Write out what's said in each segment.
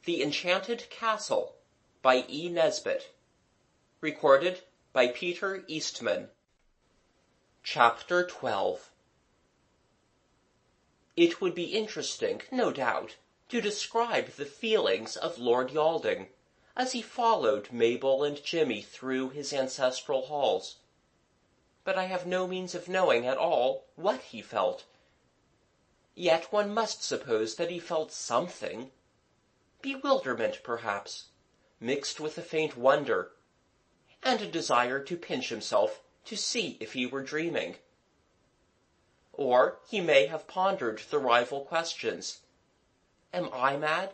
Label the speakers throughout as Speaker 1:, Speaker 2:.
Speaker 1: The Enchanted Castle by E. Nesbit. Recorded by Peter Eastman. Chapter 12. It would be interesting, no doubt, to describe the feelings of Lord Yalding as he followed Mabel and Jimmy through his ancestral halls. But I have no means of knowing at all what he felt. Yet one must suppose that he felt something. Bewilderment, perhaps, mixed with a faint wonder, and a desire to pinch himself to see if he were dreaming. Or he may have pondered the rival questions. Am I mad?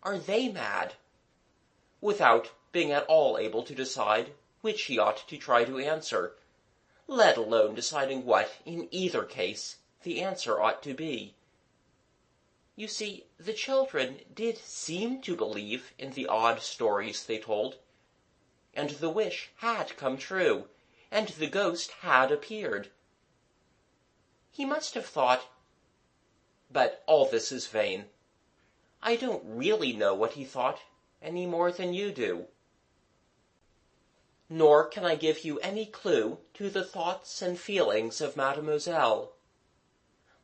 Speaker 1: Are they mad? Without being at all able to decide which he ought to try to answer, let alone deciding what, in either case, the answer ought to be. You see, the children did seem to believe in the odd stories they told, and the wish had come true, and the ghost had appeared. He must have thought, but all this is vain. I don't really know what he thought, any more than you do. Nor can I give you any clue to the thoughts and feelings of Mademoiselle.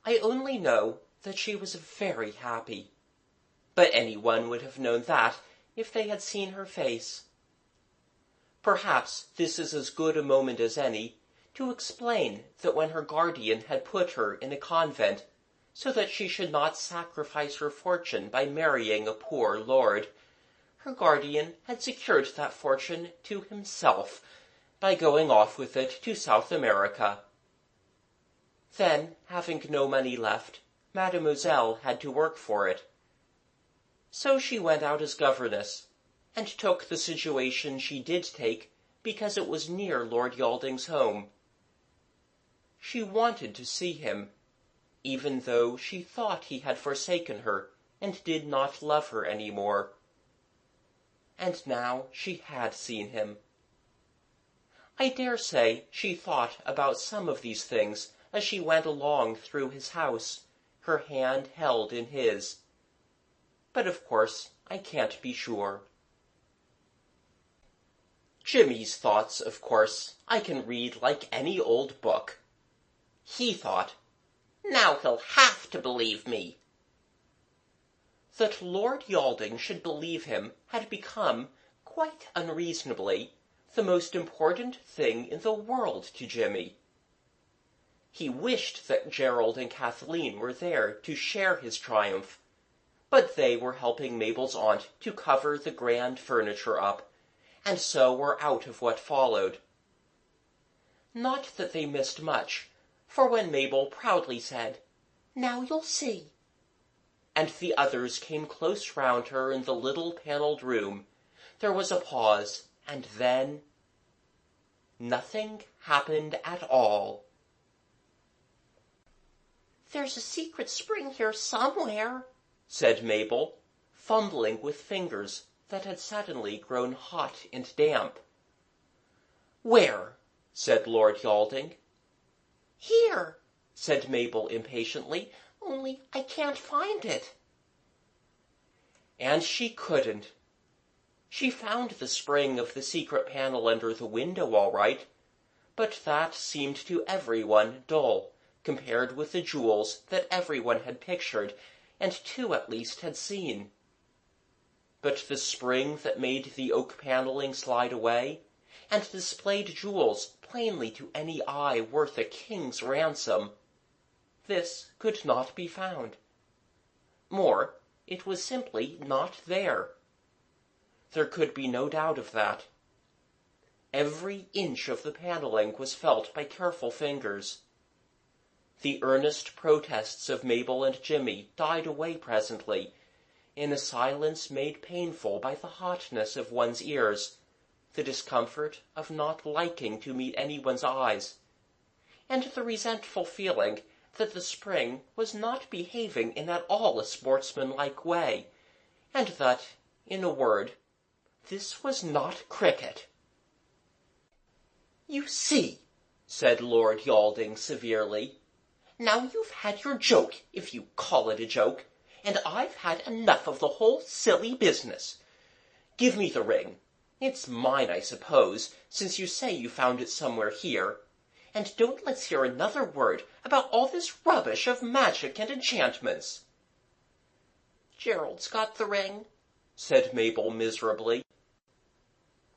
Speaker 1: I only know that she was very happy, but anyone would have known that if they had seen her face. Perhaps this is as good a moment as any to explain that when her guardian had put her in a convent so that she should not sacrifice her fortune by marrying a poor lord, her guardian had secured that fortune to himself by going off with it to South America. Then, having no money left, Mademoiselle had to work for it. So she went out as governess, and took the situation she did take because it was near Lord Yalding's home. She wanted to see him, even though she thought he had forsaken her and did not love her any more. And now she had seen him. I dare say she thought about some of these things as she went along through his house, her hand held in his. But of course I can't be sure. Jimmy's thoughts, of course, I can read like any old book. He thought, now he'll have to believe me. That Lord Yalding should believe him had become, quite unreasonably, the most important thing in the world to Jimmy. He wished that Gerald and Kathleen were there to share his triumph, but they were helping Mabel's aunt to cover the grand furniture up, and so were out of what followed. Not that they missed much, for when Mabel proudly said, "Now you'll see," and the others came close round her in the little panelled room, there was a pause, and then nothing happened at all. "There's a secret spring here somewhere," said Mabel, fumbling with fingers that had suddenly grown hot and damp. "Where?" said Lord Yalding. "Here," said Mabel impatiently, "only I can't find it." And she couldn't. She found the spring of the secret panel under the window all right, but that seemed to everyone dull, compared with the jewels that everyone had pictured, and two at least had seen. But the spring that made the oak panelling slide away, and displayed jewels plainly to any eye worth a king's ransom, this could not be found. More, it was simply not there. There could be no doubt of that. Every inch of the panelling was felt by careful fingers. The earnest protests of Mabel and Jimmy died away presently, in a silence made painful by the hotness of one's ears, the discomfort of not liking to meet anyone's eyes, and the resentful feeling that the spring was not behaving in at all a sportsmanlike way, and that, in a word, this was not cricket. "You see," said Lord Yalding severely, "now you've had your joke, if you call it a joke, and I've had enough of the whole silly business. Give me the ring. It's mine, I suppose, since you say you found it somewhere here. And don't let's hear another word about all this rubbish of magic and enchantments." "Gerald's got the ring," said Mabel miserably.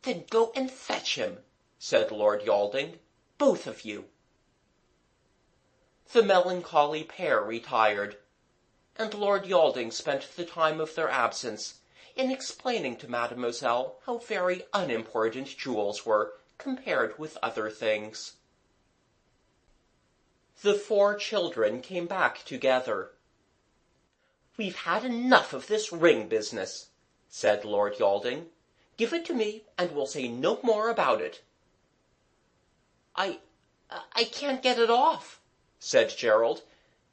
Speaker 1: "Then go and fetch him," said Lord Yalding, "both of you." The melancholy pair retired, and Lord Yalding spent the time of their absence in explaining to Mademoiselle how very unimportant jewels were compared with other things. The 4 children came back together. "We've had enough of this ring business," said Lord Yalding. "Give it to me, and we'll say no more about it." I can't get it off," said Gerald.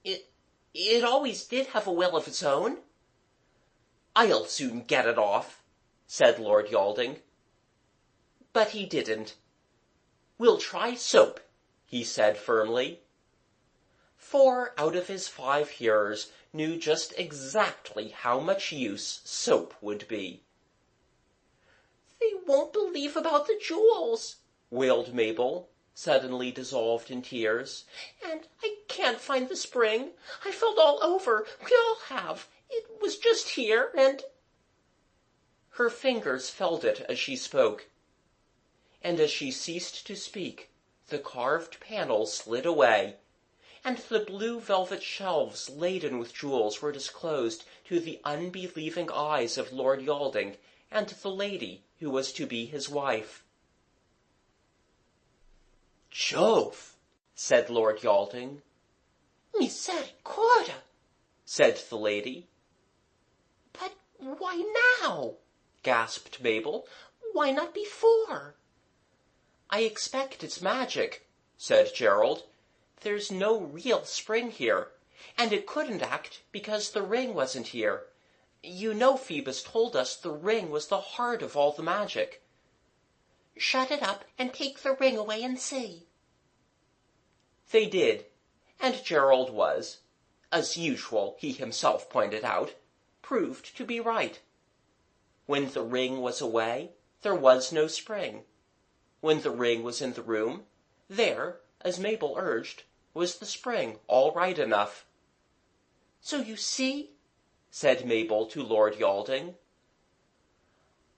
Speaker 1: It always did have a will of its own." "I'll soon get it off," said Lord Yalding. But he didn't. "We'll try soap," he said firmly. 4 out of his 5 hearers knew just exactly how much use soap would be. "They won't believe about the jewels," wailed Mabel, suddenly dissolved in tears. "And I can't find the spring. I felt all over. We all have. It was just here, and—" Her fingers felt it as she spoke. And as she ceased to speak, the carved panels slid away, and the blue velvet shelves laden with jewels were disclosed to the unbelieving eyes of Lord Yalding and the lady who was to be his wife. "Jove!" said Lord Yalding.
Speaker 2: "Misericordia!"
Speaker 1: said the lady.
Speaker 2: "But why now?"
Speaker 1: gasped Mabel.
Speaker 2: "Why not before?"
Speaker 1: "I expect it's magic," said Gerald. "There's no real spring here, and it couldn't act because the ring wasn't here. You know Phoebus told us the ring was the heart of all the magic."
Speaker 2: "Shut it up and take the ring away and see."
Speaker 1: They did, and Gerald was, as usual he himself pointed out, proved to be right. When the ring was away, there was no spring. When the ring was in the room, there, as Mabel urged, was the spring all right enough.
Speaker 2: "So you see,"
Speaker 1: said Mabel to Lord Yalding.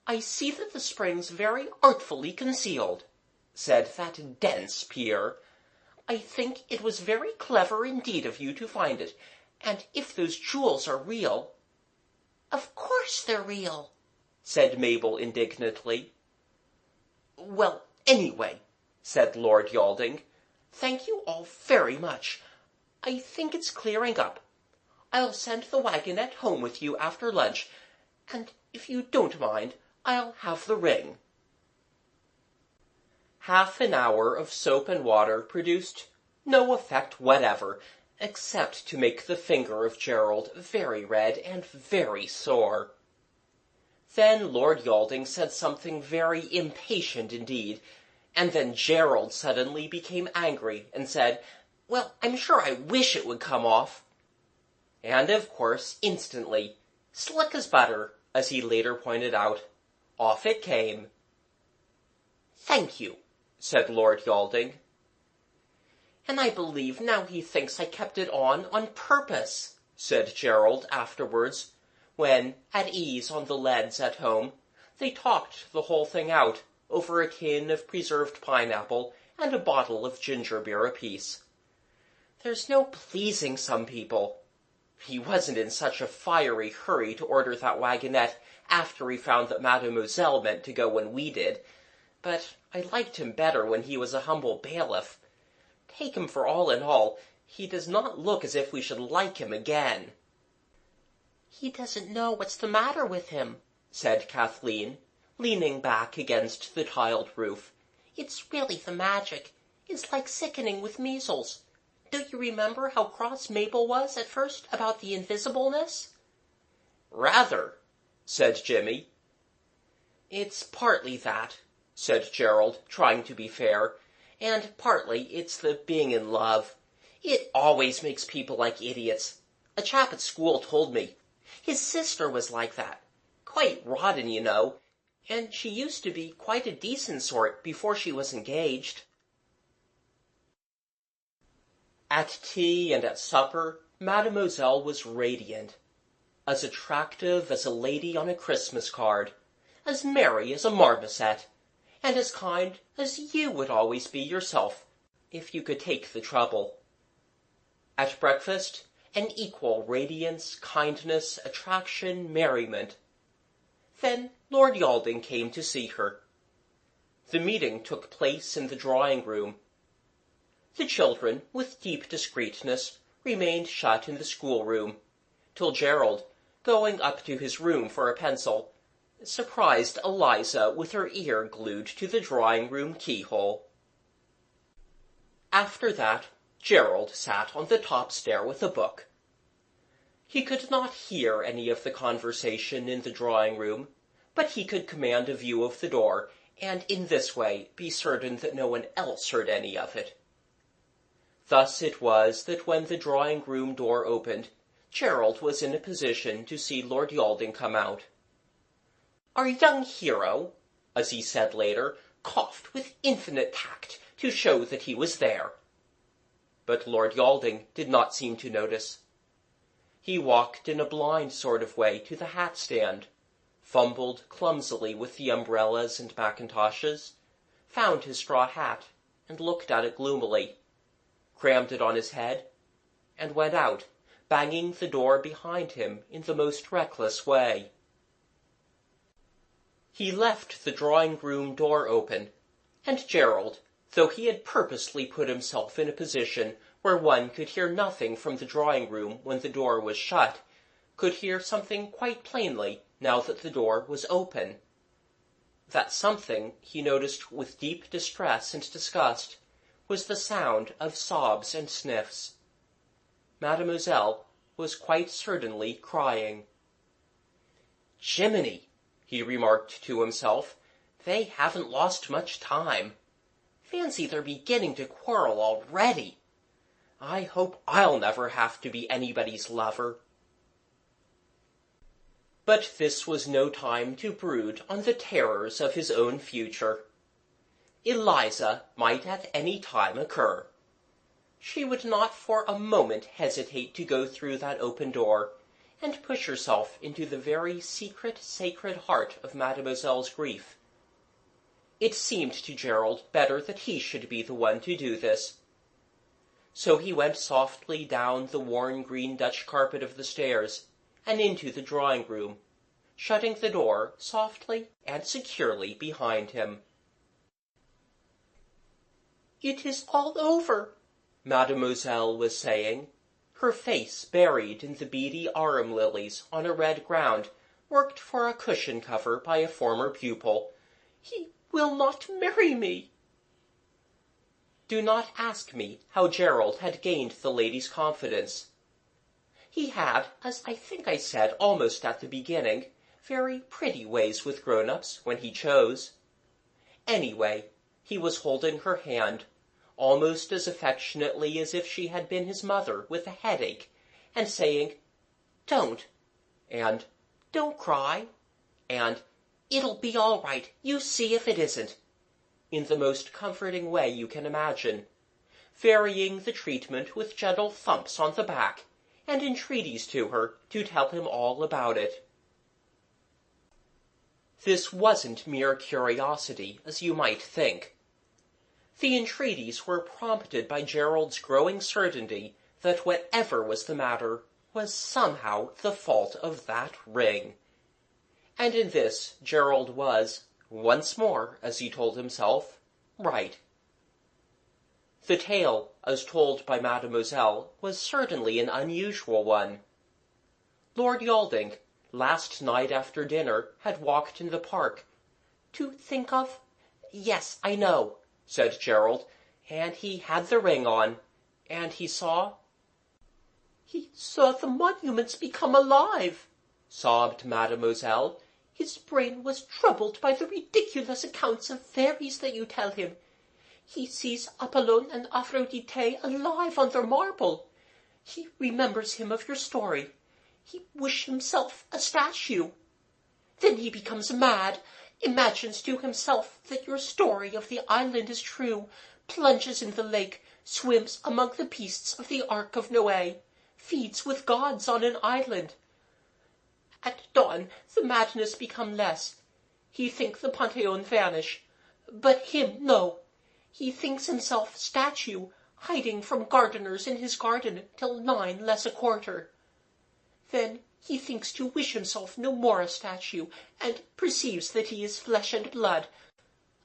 Speaker 1: "I see that the spring's very artfully concealed," said that dense peer. "I think it was very clever indeed of you to find it, and if those jewels are real—"
Speaker 2: "Of course they're real,"
Speaker 1: said Mabel indignantly. "Well, anyway," said Lord Yalding, "thank you all very much. I think it's clearing up. I'll send the wagonette home with you after lunch, and if you don't mind, I'll have the ring." Half an hour of soap and water produced no effect whatever, except to make the finger of Gerald very red and very sore. Then Lord Yalding said something very impatient indeed, and then Gerald suddenly became angry and said, "Well, I'm sure I wish it would come off." And of course, instantly, slick as butter, as he later pointed out, off it came. "Thank you," said Lord Yalding. "And I believe now he thinks I kept it on purpose," said Gerald afterwards, when, at ease on the leads at home, they talked the whole thing out over a tin of preserved pineapple and a bottle of ginger beer apiece. "There's no pleasing some people. He wasn't in such a fiery hurry to order that wagonette after he found that Mademoiselle meant to go when we did, but I liked him better when he was a humble bailiff. Take him for all in all, he does not look as if we should like him again."
Speaker 2: "He doesn't know what's the matter with him,"
Speaker 1: said Kathleen, leaning back against the tiled roof.
Speaker 2: "It's really the magic. It's like sickening with measles. Don't you remember how cross Mabel was at first about the invisibleness?"
Speaker 1: "Rather," said Jimmy. "It's partly that," said Gerald, trying to be fair, "and partly it's the being in love. It always makes people like idiots. A chap at school told me.
Speaker 2: His sister was like that. Quite rotten, you know, and she used to be quite a decent sort before she was engaged.
Speaker 1: At tea and at supper, Mademoiselle was radiant, as attractive as a lady on a Christmas card, as merry as a marmoset, and as kind as you would always be yourself, if you could take the trouble. At breakfast, an equal radiance, kindness, attraction, merriment. Then Lord Yalding came to see her. The meeting took place in the drawing-room. The children, with deep discreetness, remained shut in the schoolroom, till Gerald, going up to his room for a pencil, surprised Eliza with her ear glued to the drawing-room keyhole. After that, Gerald sat on the top stair with a book. He could not hear any of the conversation in the drawing-room, but he could command a view of the door, and in this way be certain that no one else heard any of it. Thus it was that when the drawing-room door opened, Gerald was in a position to see Lord Yalding come out. Our young hero, as he said later, coughed with infinite tact to show that he was there. But Lord Yalding did not seem to notice. He walked in a blind sort of way to the hat-stand, fumbled clumsily with the umbrellas and mackintoshes, found his straw hat, and looked at it gloomily, crammed it on his head, and went out, banging the door behind him in the most reckless way. He left the drawing-room door open, and Gerald, though he had purposely put himself in a position where one could hear nothing from the drawing-room when the door was shut, could hear something quite plainly now that the door was open. That something, he noticed with deep distress and disgust, was the sound of sobs and sniffs. Mademoiselle was quite certainly crying. "Jiminy," he remarked to himself, "they haven't lost much time. Fancy their beginning to quarrel already. I hope I'll never have to be anybody's lover." But this was no time to brood on the terrors of his own future. Eliza might at any time occur. She would not for a moment hesitate to go through that open door, and push herself into the very secret, sacred heart of Mademoiselle's grief. It seemed to Gerald better that he should be the one to do this. So he went softly down the worn green Dutch carpet of the stairs, and into the drawing-room, shutting the door softly and securely behind him. "It is all over," Mademoiselle was saying, her face buried in the beady arum lilies on a red ground, worked for a cushion cover by a former pupil. "He will not marry me." Do not ask me how Gerald had gained the lady's confidence. He had, as I think I said almost at the beginning, very pretty ways with grown-ups when he chose. Anyway, he was holding her hand, almost as affectionately as if she had been his mother with a headache, and saying, "Don't," and "Don't cry," and "It'll be all right, you see if it isn't," in the most comforting way you can imagine, varying the treatment with gentle thumps on the back, and entreaties to her to tell him all about it. This wasn't mere curiosity, as you might think. The entreaties were prompted by Gerald's growing certainty that whatever was the matter was somehow the fault of that ring. And in this Gerald was, once more, as he told himself, right. The tale, as told by Mademoiselle, was certainly an unusual one. Lord Yalding, last night after dinner, had walked in the park. "To think of? Yes, I know," said Gerald, "and he had the ring on, and he saw—" "He saw the monuments become alive," sobbed Mademoiselle. "His brain was troubled by the ridiculous accounts of fairies that you tell him. He sees Apollon and Aphrodite alive on their marble. He remembers him of your story.
Speaker 2: he wish himself a statue. Then he becomes mad, imagines to himself that your story of the island is true, plunges in the lake, swims among the beasts of the Ark of Noé, feeds with gods on an island. At dawn the madness become less. He think the Pantheon vanish, but him no. He thinks himself statue, hiding from gardeners in his garden till 9 less a quarter. Then he thinks to wish himself no more a statue, and perceives that he is flesh and blood.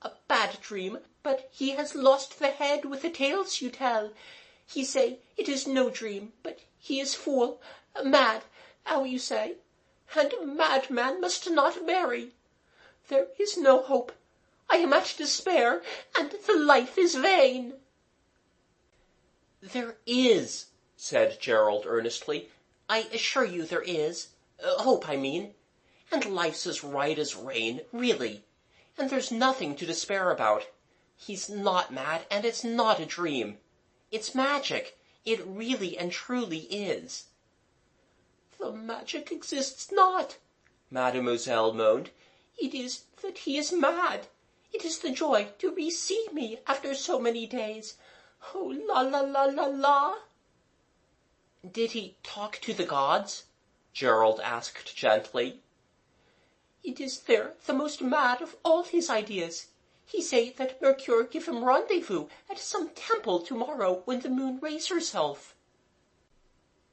Speaker 2: A bad dream, but he has lost the head with the tales you tell. He say it is no dream, but he is fool, mad, how you say, and a madman must not marry. There is no hope. I am at despair, and the life is vain.
Speaker 1: There is, said Gerald earnestly. I assure you there is. Hope, I mean. And life's as right as rain, really. And there's nothing to despair about. He's not mad, and it's not a dream. It's magic. It really and truly is.
Speaker 2: The magic exists not,
Speaker 1: Mademoiselle moaned.
Speaker 2: It is that he is mad. It is the joy to re-see me after so many days. Oh, la la la la la.
Speaker 1: Did he talk to the gods? Gerald asked gently.
Speaker 2: It is there the most mad of all his ideas. He say that Mercure give him rendezvous at some temple tomorrow when the moon raise herself.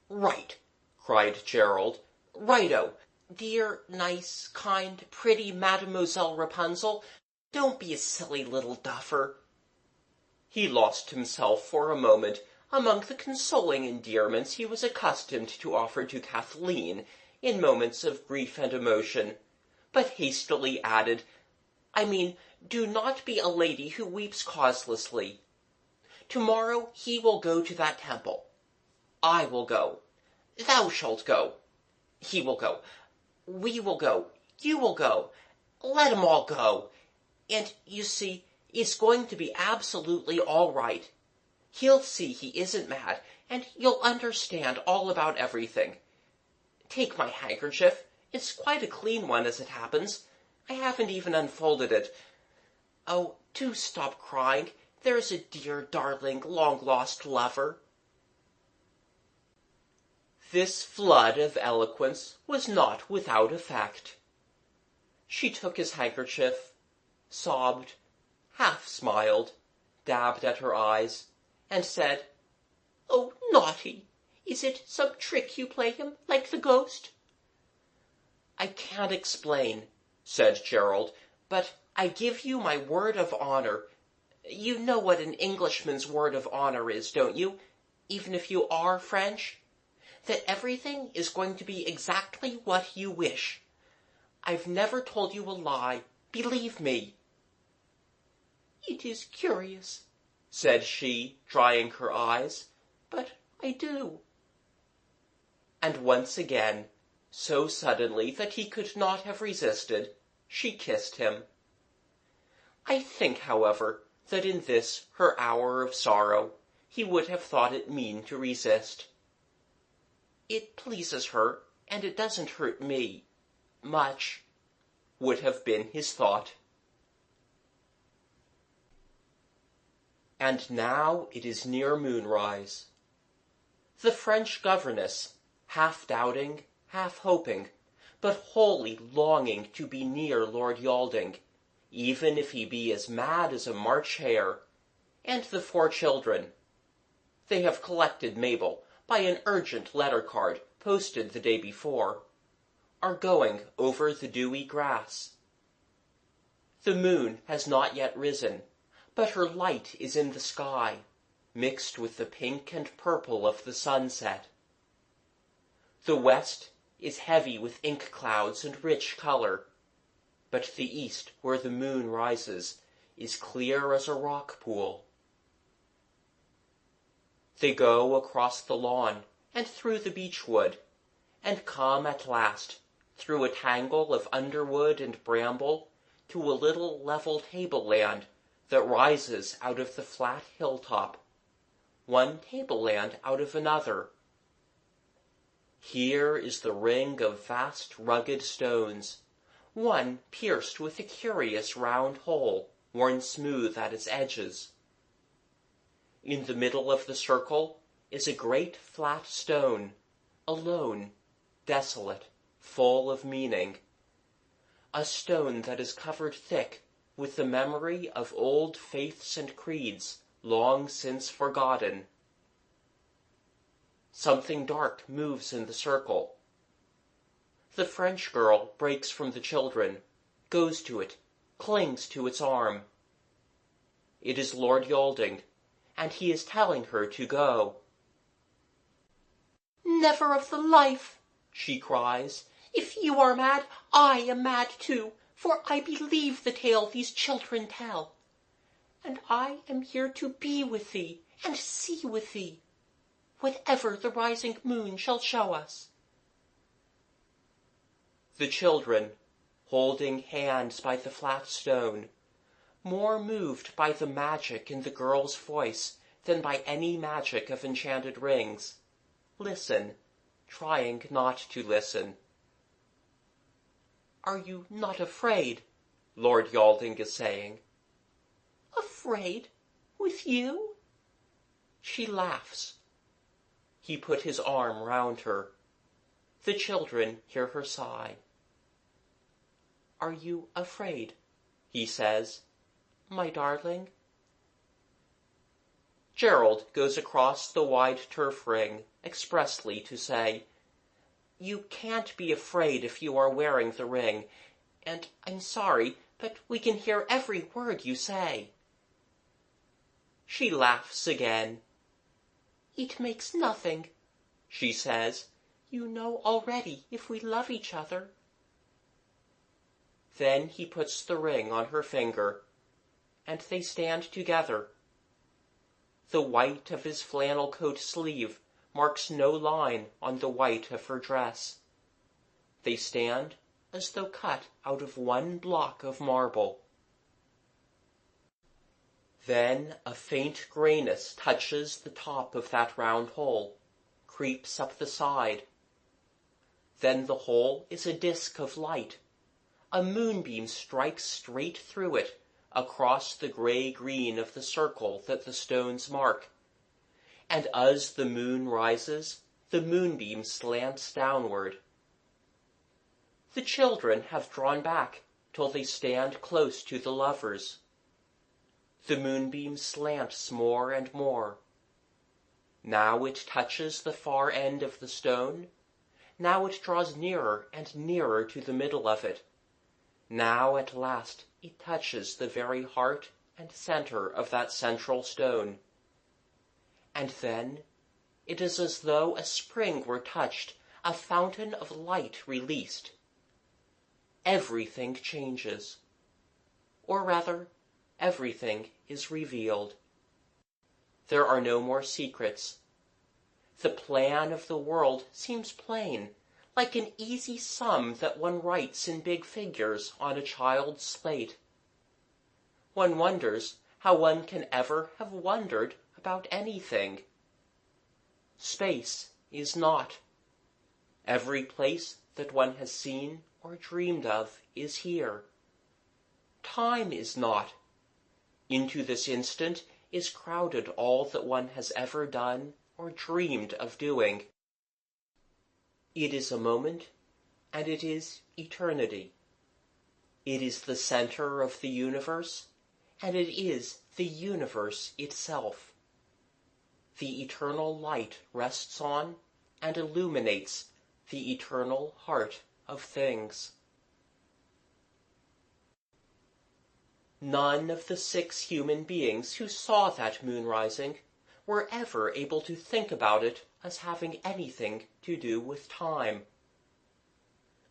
Speaker 1: Right, cried Gerald. Righto. Dear, nice, kind, pretty Mademoiselle Rapunzel, don't be a silly little duffer. He lost himself for a moment among the consoling endearments he was accustomed to offer to Kathleen in moments of grief and emotion, but hastily added, I mean, do not be a lady who weeps causelessly. Tomorrow he will go to that temple. I will go. Thou shalt go. He will go. We will go. You will go. Let 'em all go. And, you see, it's going to be absolutely all right. He'll see he isn't mad, and you'll understand all about everything. Take my handkerchief. It's quite a clean one, as it happens. I haven't even unfolded it. Oh, do stop crying. There's a dear, darling, long-lost lover. This flood of eloquence was not without effect. She took his handkerchief, sobbed, half-smiled, dabbed at her eyes, and said,
Speaker 2: Oh, naughty! Is it some trick you play him, like the ghost?
Speaker 1: I can't explain, said Gerald, but I give you my word of honor. You know what an Englishman's word of honor is, don't you, even if you are French? That everything is going to be exactly what you wish. I've never told you a lie. Believe me.
Speaker 2: It is curious,
Speaker 1: said she, drying her eyes,
Speaker 2: but I do.
Speaker 1: And once again, so suddenly that he could not have resisted, she kissed him. I think, however, that in this her hour of sorrow, he would have thought it mean to resist. It pleases her, and it doesn't hurt me much, would have been his thought. And now it is near moonrise. The French governess, half doubting, half hoping, but wholly longing to be near Lord Yalding, even if he be as mad as a March hare, and the 4 children. They have collected Mabel by an urgent letter card posted the day before, are going over the dewy grass. The moon has not yet risen, but her light is in the sky, mixed with the pink and purple of the sunset. The west is heavy with ink clouds and rich color, but the east, where the moon rises, is clear as a rock pool. They go across the lawn and through the beechwood, and come at last, through a tangle of underwood and bramble, to a little level tableland that rises out of the flat hilltop, one tableland out of another. Here is the ring of vast rugged stones, one pierced with a curious round hole, worn smooth at its edges. In the middle of the circle is a great flat stone, alone, desolate, full of meaning. A stone that is covered thick with the memory of old faiths and creeds long since forgotten. Something dark moves in the circle. The French girl breaks from the children, goes to it, clings to its arm. It is Lord Yalding, and he is telling her to go.
Speaker 2: "Never of the life," she cries. "If you are mad, I am mad too, for I believe the tale these children tell. And I am here to be with thee, and see with thee, whatever the rising moon shall show us."
Speaker 1: The children, holding hands by the flat stone, more moved by the magic in the girl's voice than by any magic of enchanted rings, listen, trying not to listen.
Speaker 2: "Are you not afraid?"
Speaker 1: Lord Yalding is saying.
Speaker 2: "Afraid? With you?"
Speaker 1: She laughs. He put his arm round her. The children hear her sigh. "Are you afraid?" he says, "my darling?" Gerald goes across the wide turf ring expressly to say, "You can't be afraid if you are wearing the ring, and I'm sorry, but we can hear every word you say." She laughs again.
Speaker 2: "It makes nothing," she says. "You know already if we love each other."
Speaker 1: Then he puts the ring on her finger, and they stand together. The white of his flannel coat sleeve marks no line on the white of her dress. They stand as though cut out of one block of marble. Then a faint grayness touches the top of that round hole, creeps up the side. Then the hole is a disk of light. A moonbeam strikes straight through it, across the grey-green of the circle that the stones mark. And as the moon rises, the moonbeam slants downward. The children have drawn back till they stand close to the lovers. The moonbeam slants more and more. Now it touches the far end of the stone. Now it draws nearer and nearer to the middle of it. Now at last it touches the very heart and center of that central stone. And then it is as though a spring were touched, a fountain of light released. Everything changes. Or rather, everything is revealed. There are no more secrets. The plan of the world seems plain, like an easy sum that one writes in big figures on a child's slate. One wonders how one can ever have wondered about anything. Space is not. Every place that one has seen or dreamed of is here. Time is not. Into this instant is crowded all that one has ever done or dreamed of doing. It is a moment, and it is eternity. It is the center of the universe, and it is the universe itself. The eternal light rests on and illuminates the eternal heart of things. None of the 6 human beings who saw that moon rising were ever able to think about it as having anything to do with time.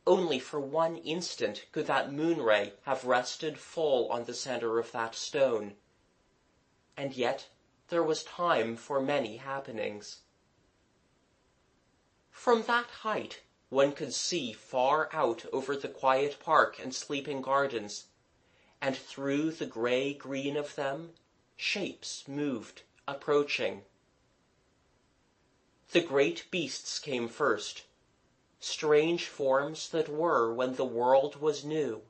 Speaker 1: Only for one instant could that moon ray have rested full on the center of that stone. And yet there was time for many happenings. From that height one could see far out over the quiet park and sleeping gardens, and through the grey-green of them, shapes moved, approaching. The great beasts came first, strange forms that were when the world was new.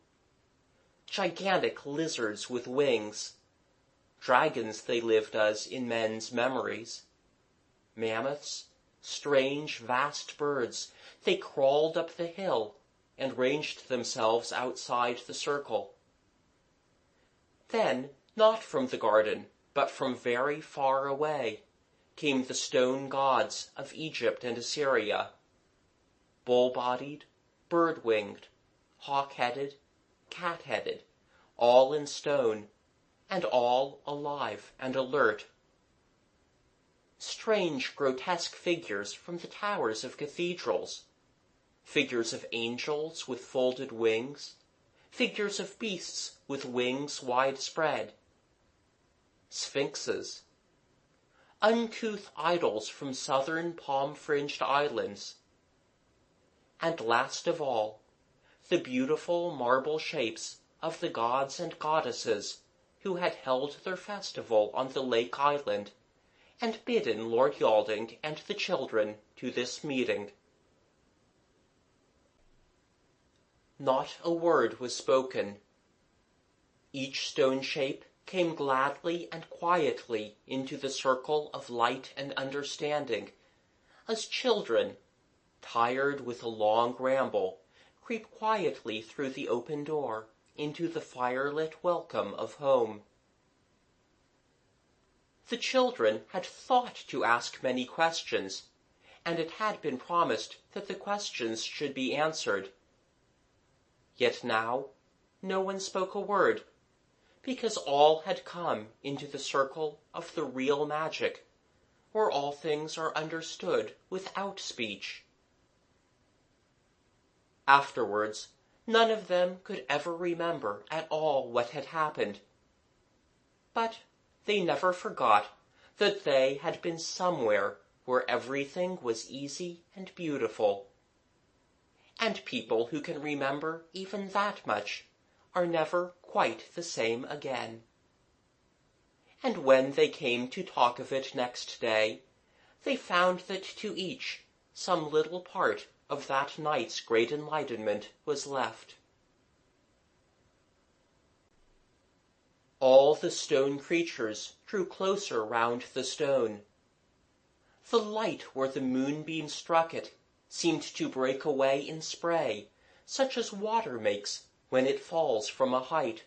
Speaker 1: Gigantic lizards with wings. Dragons they lived as in men's memories. Mammoths, strange, vast birds, they crawled up the hill and ranged themselves outside the circle. Then, not from the garden, but from very far away, came the stone gods of Egypt and Assyria, bull-bodied, bird-winged, hawk-headed, cat-headed, all in stone, and all alive and alert. Strange, grotesque figures from the towers of cathedrals, figures of angels with folded wings, figures of beasts with wings wide spread, sphinxes, uncouth idols from southern palm-fringed islands, and last of all, the beautiful marble shapes of the gods and goddesses who had held their festival on the lake island and bidden Lord Yalding and the children to this meeting. Not a word was spoken. Each stone shape came gladly and quietly into the circle of light and understanding, as children, tired with a long ramble, creep quietly through the open door into the firelit welcome of home. The children had thought to ask many questions, and it had been promised that the questions should be answered. Yet now no one spoke a word, because all had come into the circle of the real magic, where all things are understood without speech. Afterwards, none of them could ever remember at all what had happened. But they never forgot that they had been somewhere where everything was easy and beautiful. And people who can remember even that much are never quite the same again. And when they came to talk of it next day, they found that to each some little part of that night's great enlightenment was left. All the stone creatures drew closer round the stone. The light where the moonbeam struck it seemed to break away in spray, such as water makes when it falls from a height.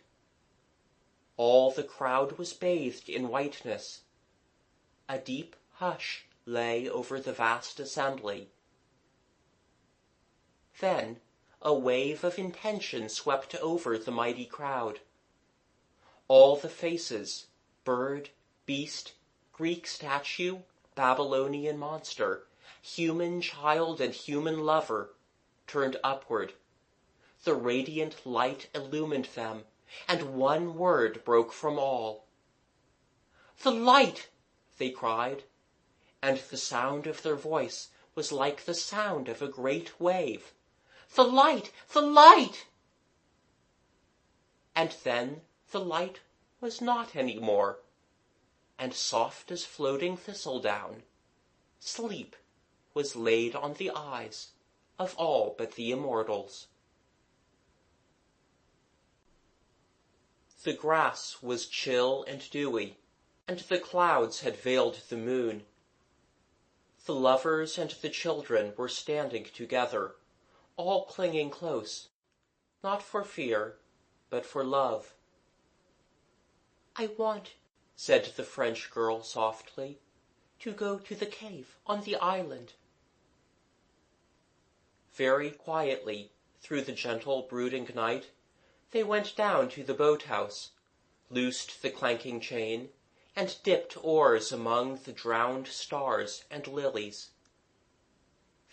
Speaker 1: All the crowd was bathed in whiteness. A deep hush lay over the vast assembly. Then a wave of intention swept over the mighty crowd. All the faces, bird, beast, Greek statue, Babylonian monster, human child and human lover, turned upward. The radiant light illumined them, and one word broke from all. "The light!" they cried, and the sound of their voice was like the sound of a great wave. "The light! The light!" And then the light was not any more, and soft as floating thistledown, sleep was laid on the eyes of all but the immortals. The grass was chill and dewy, and the clouds had veiled the moon. The lovers and the children were standing together, all clinging close, not for fear, but for love. "I want," said the French girl softly, "to go to the cave on the island." Very quietly, through the gentle brooding night, they went down to the boathouse, loosed the clanking chain, and dipped oars among the drowned stars and lilies.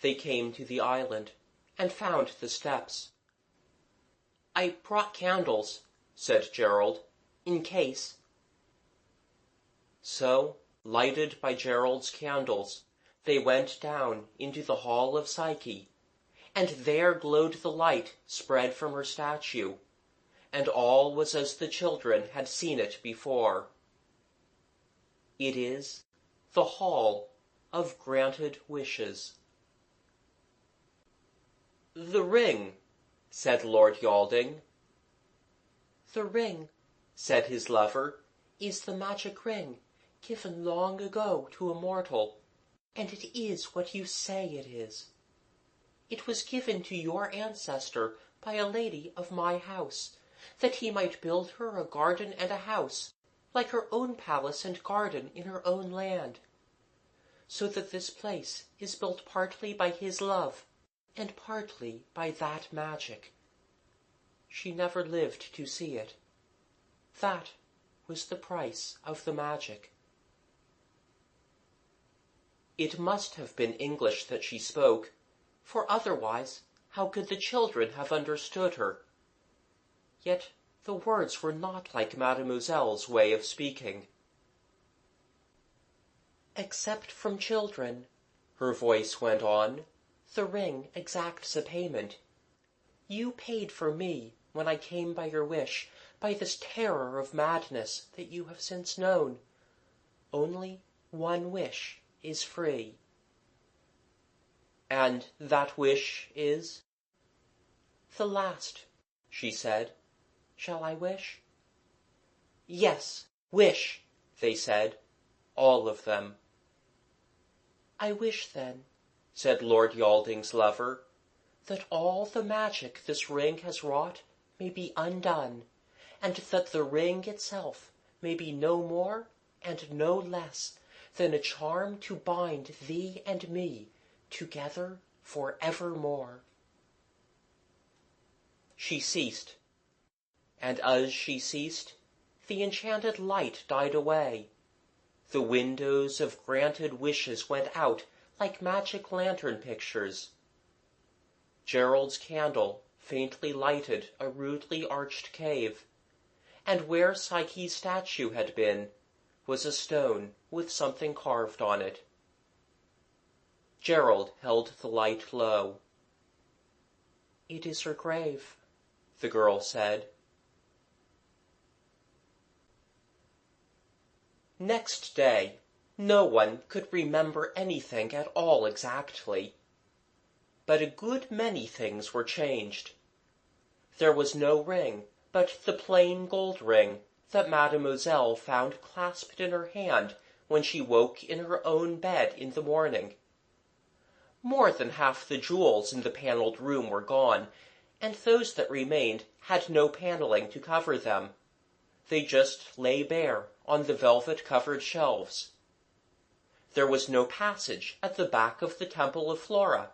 Speaker 1: They came to the island, and found the steps. "I brought candles," said Gerald, "in case." So, lighted by Gerald's candles, they went down into the hall of Psyche, and there glowed the light spread from her statue, and all was as the children had seen it before. It is the Hall of Granted Wishes. "The ring," said Lord Yalding.
Speaker 2: "The ring," said his lover, "is the magic ring, given long ago to a mortal, and it is what you say it is. It was given to your ancestor by a lady of my house, that he might build her a garden and a house, like her own palace and garden in her own land. So that this place is built partly by his love, and partly by that magic. She never lived to see it. That was the price of the magic." It must have been English that she spoke, for otherwise how could the children have understood her? Yet the words were not like Mademoiselle's way of speaking. "Except from children," her voice went on, "the ring exacts a payment. You paid for me when I came by your wish, by this terror of madness that you have since known. Only one wish is free."
Speaker 1: "And that wish is?"
Speaker 2: "The last," she said. "Shall I wish?"
Speaker 1: "Yes, wish," they said, all of them.
Speaker 2: "I wish, then,"
Speaker 1: said Lord Yalding's lover,
Speaker 2: "that all the magic this ring has wrought may be undone, and that the ring itself may be no more and no less than a charm to bind thee and me together for evermore."
Speaker 1: She ceased, and as she ceased, the enchanted light died away. The windows of granted wishes went out like magic lantern pictures. Gerald's candle faintly lighted a rudely arched cave, and where Psyche's statue had been was a stone with something carved on it. Gerald held the light low.
Speaker 2: "It is her grave,"
Speaker 1: the girl said. Next day, no one could remember anything at all exactly. But a good many things were changed. There was no ring, but the plain gold ring that Mademoiselle found clasped in her hand when she woke in her own bed in the morning. More than half the jewels in the panelled room were gone, and those that remained had no panelling to cover them. They just lay bare on the velvet-covered shelves. There was no passage at the back of the Temple of Flora.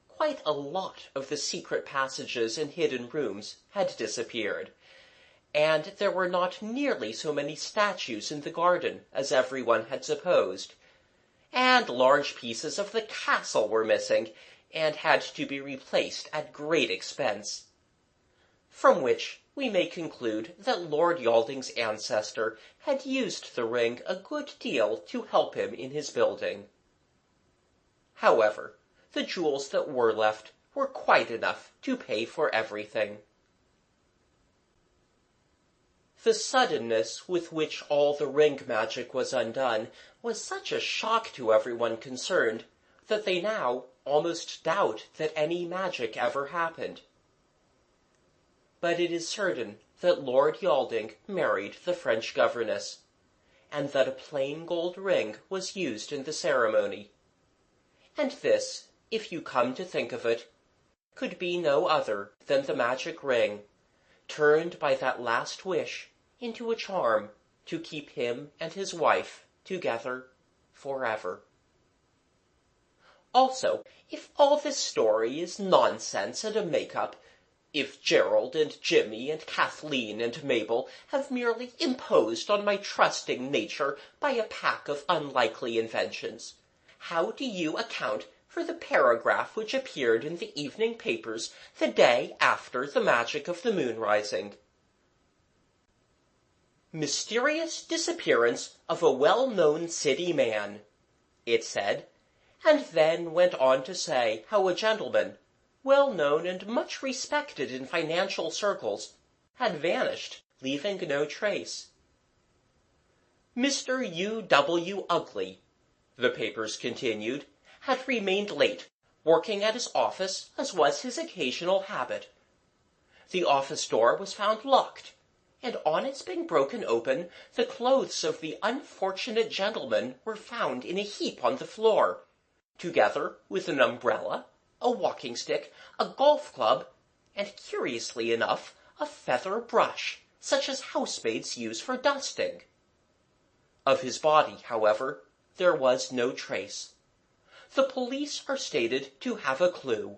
Speaker 1: Quite a lot of the secret passages and hidden rooms had disappeared, and there were not nearly so many statues in the garden as everyone had supposed, and large pieces of the castle were missing and had to be replaced at great expense. From which we may conclude that Lord Yalding's ancestor had used the ring a good deal to help him in his building. However, the jewels that were left were quite enough to pay for everything. The suddenness with which all the ring magic was undone was such a shock to everyone concerned that they now almost doubt that any magic ever happened. But it is certain that Lord Yalding married the French governess, and that a plain gold ring was used in the ceremony. And this, if you come to think of it, could be no other than the magic ring, turned by that last wish into a charm to keep him and his wife together forever. Also, if all this story is nonsense and a make-up, if Gerald and Jimmy and Kathleen and Mabel have merely imposed on my trusting nature by a pack of unlikely inventions, how do you account for the paragraph which appeared in the evening papers the day after the magic of the moon rising? "Mysterious disappearance of a well-known city man," it said, and then went on to say how a gentleman, well known and much respected in financial circles, had vanished, leaving no trace. Mr. U. W. Ugly, the papers continued, had remained late, working at his office as was his occasional habit. The office door was found locked, and on its being broken open, the clothes of the unfortunate gentleman were found in a heap on the floor, together with an umbrella, a walking stick, a golf club, and, curiously enough, a feather brush, such as housemaids use for dusting. Of his body, however, there was no trace. The police are stated to have a clue.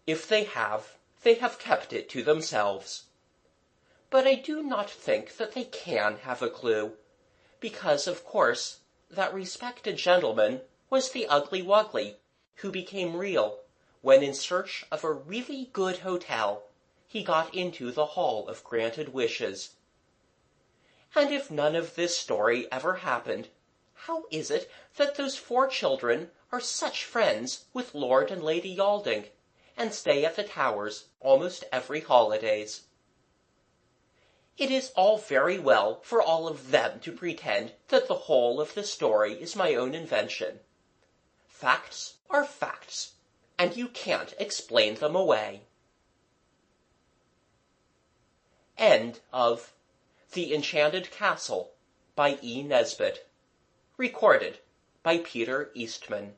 Speaker 1: If they have kept it to themselves. But I do not think that they can have a clue, because, of course, that respected gentleman was the Ugly Wuggly, who became real when, in search of a really good hotel, he got into the Hall of Granted Wishes. And if none of this story ever happened, how is it that those 4 children are such friends with Lord and Lady Yalding, and stay at the Towers almost every holidays? It is all very well for all of them to pretend that the whole of the story is my own invention. Facts are facts, and you can't explain them away. End of The Enchanted Castle by E. Nesbit. Recorded by Peter Eastman.